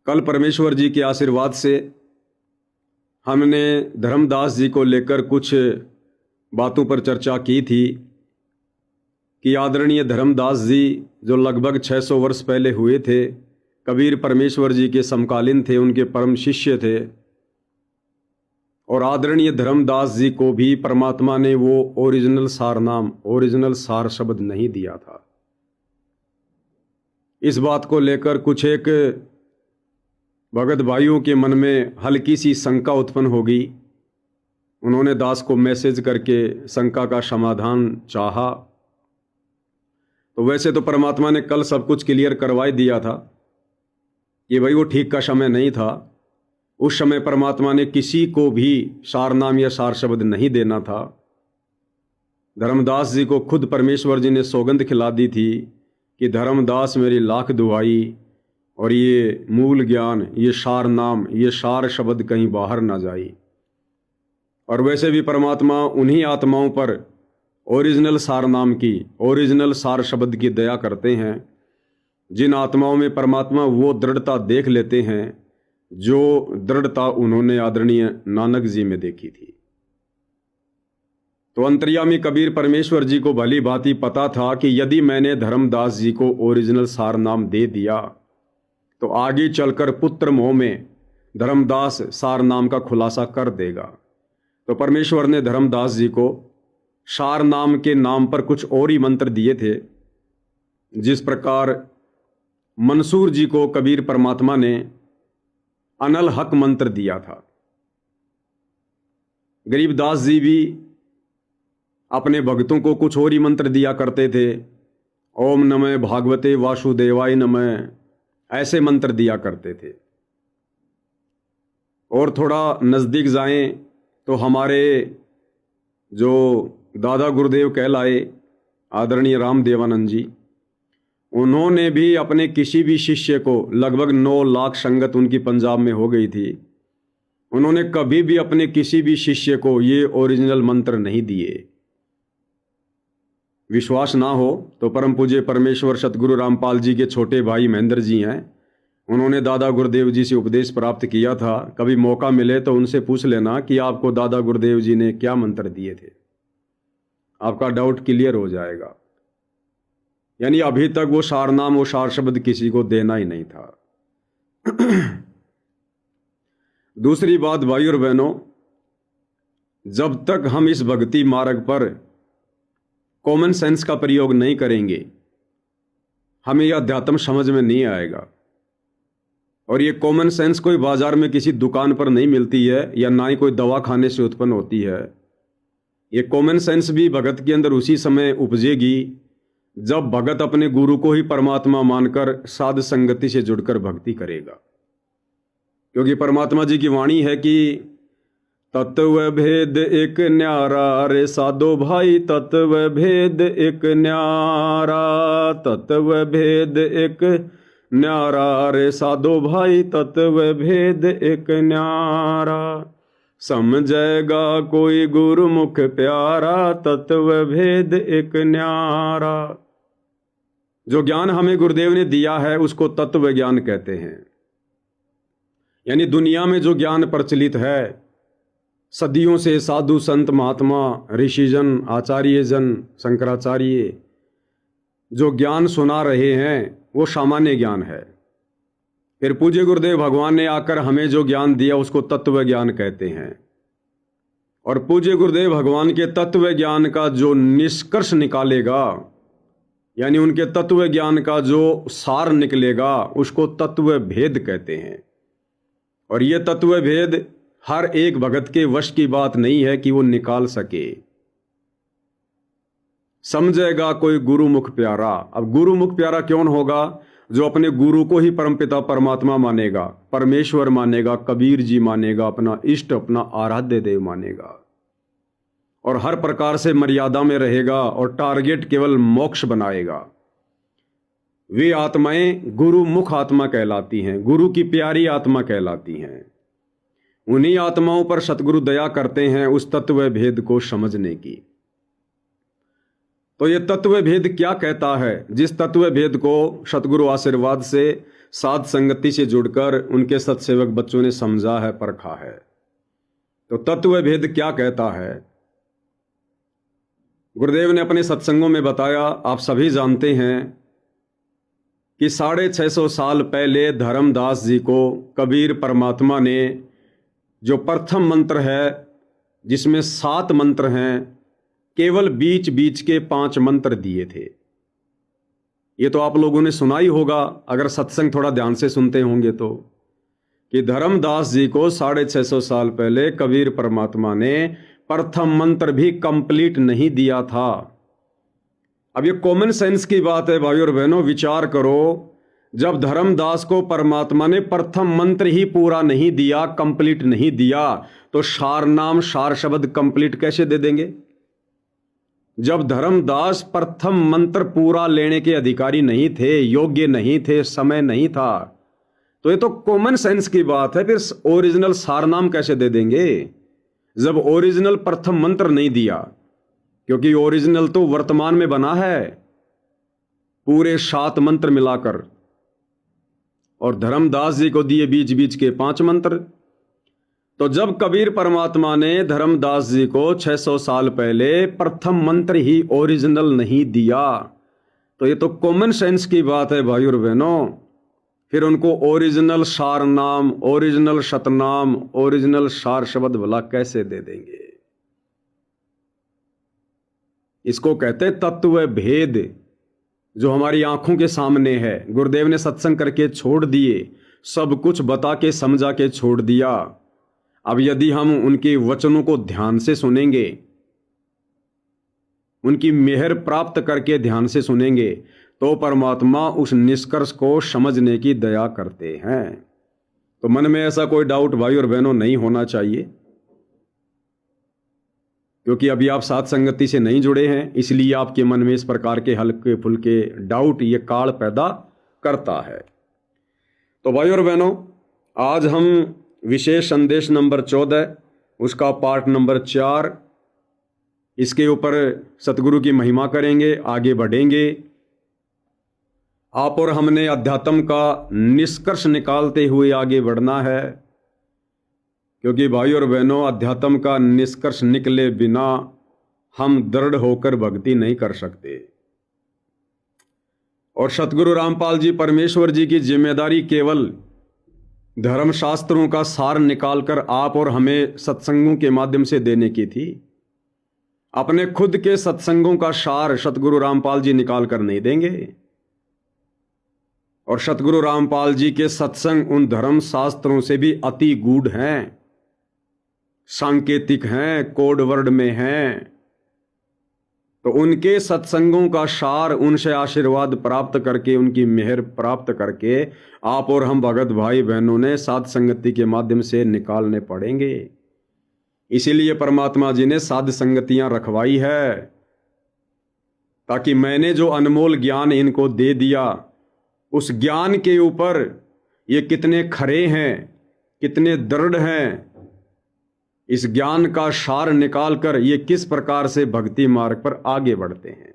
कल परमेश्वर जी के आशीर्वाद से हमने धर्मदास जी को लेकर कुछ बातों पर चर्चा की थी कि आदरणीय धर्मदास जी जो लगभग 600 वर्ष पहले हुए थे, कबीर परमेश्वर जी के समकालीन थे, उनके परम शिष्य थे। और आदरणीय धर्मदास जी को भी परमात्मा ने वो ओरिजिनल सार नाम, ओरिजिनल सार शब्द नहीं दिया था। इस बात को लेकर कुछ एक भगत भाइयों के मन में हल्की सी शंका उत्पन्न होगी। उन्होंने दास को मैसेज करके शंका का समाधान चाहा। तो वैसे तो परमात्मा ने कल सब कुछ क्लियर करवा ही दिया था कि भाई वो ठीक का समय नहीं था। उस समय परमात्मा ने किसी को भी सार नाम या सार शब्द नहीं देना था। धर्मदास जी को खुद परमेश्वर जी ने सौगंध खिला दी थी कि धर्मदास मेरी लाख दुहाई, और ये मूल ज्ञान, ये सार नाम, ये सार शब्द कहीं बाहर ना जाए। और वैसे भी परमात्मा उन्हीं आत्माओं पर ओरिजिनल सार नाम की, ओरिजिनल सार शब्द की दया करते हैं जिन आत्माओं में परमात्मा वो दृढ़ता देख लेते हैं जो दृढ़ता उन्होंने आदरणीय नानक जी में देखी थी। तो अंतर्यामी कबीर परमेश्वर जी को भली भांति पता था कि यदि मैंने धर्मदास जी को ओरिजिनल सार नाम दे दिया तो आगे चलकर पुत्र मोह में धर्मदास सार नाम का खुलासा कर देगा। तो परमेश्वर ने धर्मदास जी को सार नाम के नाम पर कुछ और ही मंत्र दिए थे। जिस प्रकार मंसूर जी को कबीर परमात्मा ने अनल हक मंत्र दिया था, गरीबदास जी भी अपने भक्तों को कुछ और ही मंत्र दिया करते थे। ओम नमः भागवते वासुदेवाय नमः, ऐसे मंत्र दिया करते थे। और थोड़ा नज़दीक जाएं तो हमारे जो दादा गुरुदेव कहलाए आदरणीय रामदेवानंद जी, उन्होंने भी अपने किसी भी शिष्य को, लगभग 9 लाख संगत उनकी पंजाब में हो गई थी, उन्होंने कभी भी अपने किसी भी शिष्य को ये ओरिजिनल मंत्र नहीं दिए। विश्वास ना हो तो परम पूज्य परमेश्वर सतगुरु रामपाल जी के छोटे भाई महेंद्र जी हैं, उन्होंने दादा गुरुदेव जी से उपदेश प्राप्त किया था। कभी मौका मिले तो उनसे पूछ लेना कि आपको दादा गुरुदेव जी ने क्या मंत्र दिए थे, आपका डाउट क्लियर हो जाएगा। यानी अभी तक वो सार नाम, वो सार शब्द किसी को देना ही नहीं था। दूसरी बात भाई और बहनों, जब तक हम इस भक्ति मार्ग पर कॉमन सेंस का प्रयोग नहीं करेंगे, हमें यह अध्यात्म समझ में नहीं आएगा। और ये कॉमन सेंस कोई बाजार में किसी दुकान पर नहीं मिलती है, या ना ही कोई दवा खाने से उत्पन्न होती है। ये कॉमन सेंस भी भगत के अंदर उसी समय उपजेगी जब भगत अपने गुरु को ही परमात्मा मानकर साध संगति से जुड़कर भक्ति करेगा। क्योंकि परमात्मा जी की वाणी है कि तत्व भेद एक न्यारा रे साधो भाई, तत्व भेद एक न्यारा, तत्व भेद एक न्यारा रे साधो भाई, तत्व भेद एक न्यारा, समझेगा कोई गुरुमुख प्यारा, तत्व भेद एक न्यारा। जो ज्ञान हमें गुरुदेव ने दिया है उसको तत्व ज्ञान कहते हैं। यानी दुनिया में जो ज्ञान प्रचलित है, सदियों से साधु संत महात्मा ऋषिजन आचार्यजन शंकराचार्य जो ज्ञान सुना रहे हैं वो सामान्य ज्ञान है। फिर पूज्य गुरुदेव भगवान ने आकर हमें जो ज्ञान दिया उसको तत्व ज्ञान कहते हैं। और पूज्य गुरुदेव भगवान के तत्व ज्ञान का जो निष्कर्ष निकालेगा, यानी उनके तत्व ज्ञान का जो सार निकलेगा, उसको तत्व भेद कहते हैं। और ये तत्व भेद हर एक भगत के वश की बात नहीं है कि वो निकाल सके। समझेगा कोई गुरुमुख प्यारा। अब गुरुमुख प्यारा कौन होगा? जो अपने गुरु को ही परमपिता परमात्मा मानेगा, परमेश्वर मानेगा, कबीर जी मानेगा, अपना इष्ट, अपना आराध्य देव मानेगा, और हर प्रकार से मर्यादा में रहेगा और टारगेट केवल मोक्ष बनाएगा। वे आत्माएं गुरुमुख आत्मा कहलाती हैं, गुरु की प्यारी आत्मा कहलाती हैं। उन्हीं आत्माओं पर सतगुरु दया करते हैं उस तत्व भेद को समझने की। तो ये तत्व भेद क्या कहता है? जिस तत्व भेद को सतगुरु आशीर्वाद से साध संगति से जुड़कर उनके सत्सेवक बच्चों ने समझा है, परखा है। तो तत्व भेद क्या कहता है? गुरुदेव ने अपने सत्संगों में बताया, आप सभी जानते हैं कि 650 साल पहले धर्मदास जी को कबीर परमात्मा ने जो प्रथम मंत्र है, जिसमें 7 मंत्र हैं, केवल बीच बीच के 5 मंत्र दिए थे। ये तो आप लोगों ने सुना ही होगा अगर सत्संग थोड़ा ध्यान से सुनते होंगे तो, कि धर्मदास जी को 650 साल पहले कबीर परमात्मा ने प्रथम मंत्र भी कंप्लीट नहीं दिया था। अब ये कॉमन सेंस की बात है भाइयों और बहनों, विचार करो, जब धर्मदास को परमात्मा ने प्रथम मंत्र ही पूरा नहीं दिया, कंप्लीट नहीं दिया, तो सार नाम सार शब्द कंप्लीट कैसे दे देंगे? जब धर्मदास प्रथम मंत्र पूरा लेने के अधिकारी नहीं थे, योग्य नहीं थे, समय नहीं था, तो ये तो कॉमन सेंस की बात है, फिर ओरिजिनल सार नाम कैसे दे देंगे जब ओरिजिनल प्रथम मंत्र नहीं दिया? क्योंकि ओरिजिनल तो वर्तमान में बना है, पूरे 7 मंत्र मिलाकर, और धर्मदास जी को दिए बीच बीच के 5 मंत्र। तो जब कबीर परमात्मा ने धर्मदास जी को 600 साल पहले प्रथम मंत्र ही ओरिजिनल नहीं दिया, तो ये तो कॉमन सेंस की बात है भाइयों और बहनों, फिर उनको ओरिजिनल सार नाम, ओरिजिनल शतनाम, ओरिजिनल सार शब्द भला कैसे दे देंगे? इसको कहते तत्व भेद, जो हमारी आंखों के सामने है। गुरुदेव ने सत्संग करके छोड़ दिए, सब कुछ बता के समझा के छोड़ दिया। अब यदि हम उनके वचनों को ध्यान से सुनेंगे, उनकी मेहर प्राप्त करके ध्यान से सुनेंगे, तो परमात्मा उस निष्कर्ष को समझने की दया करते हैं। तो मन में ऐसा कोई डाउट भाई और बहनों नहीं होना चाहिए, क्योंकि अभी आप साथ संगति से नहीं जुड़े हैं, इसलिए आपके मन में इस प्रकार के हल्के फुल्के डाउट ये काल पैदा करता है। तो भाई और बहनों, आज हम विशेष संदेश नंबर 14, उसका पार्ट नंबर 4, इसके ऊपर सतगुरु की महिमा करेंगे, आगे बढ़ेंगे। आप और हमने अध्यात्म का निष्कर्ष निकालते हुए आगे बढ़ना है, क्योंकि भाई और बहनों, अध्यात्म का निष्कर्ष निकले बिना हम दृढ़ होकर भक्ति नहीं कर सकते। और सतगुरु रामपाल जी परमेश्वर जी की जिम्मेदारी केवल धर्मशास्त्रों का सार निकालकर आप और हमें सत्संगों के माध्यम से देने की थी। अपने खुद के सत्संगों का सार सतगुरु रामपाल जी निकाल कर नहीं देंगे, और सतगुरु रामपाल जी के सत्संग उन धर्म शास्त्रों से भी अति गूढ़ हैं, सांकेतिक हैं, कोड वर्ड में हैं। तो उनके सत्संगों का सार, उनसे आशीर्वाद प्राप्त करके, उनकी मेहर प्राप्त करके आप और हम भगत भाई बहनों ने साध संगति के माध्यम से निकालने पड़ेंगे। इसीलिए परमात्मा जी ने साध संगतियां रखवाई है, ताकि मैंने जो अनमोल ज्ञान इनको दे दिया, उस ज्ञान के ऊपर ये कितने खरे हैं, कितने दृढ़ हैं, इस ज्ञान का सार निकालकर ये किस प्रकार से भक्ति मार्ग पर आगे बढ़ते हैं।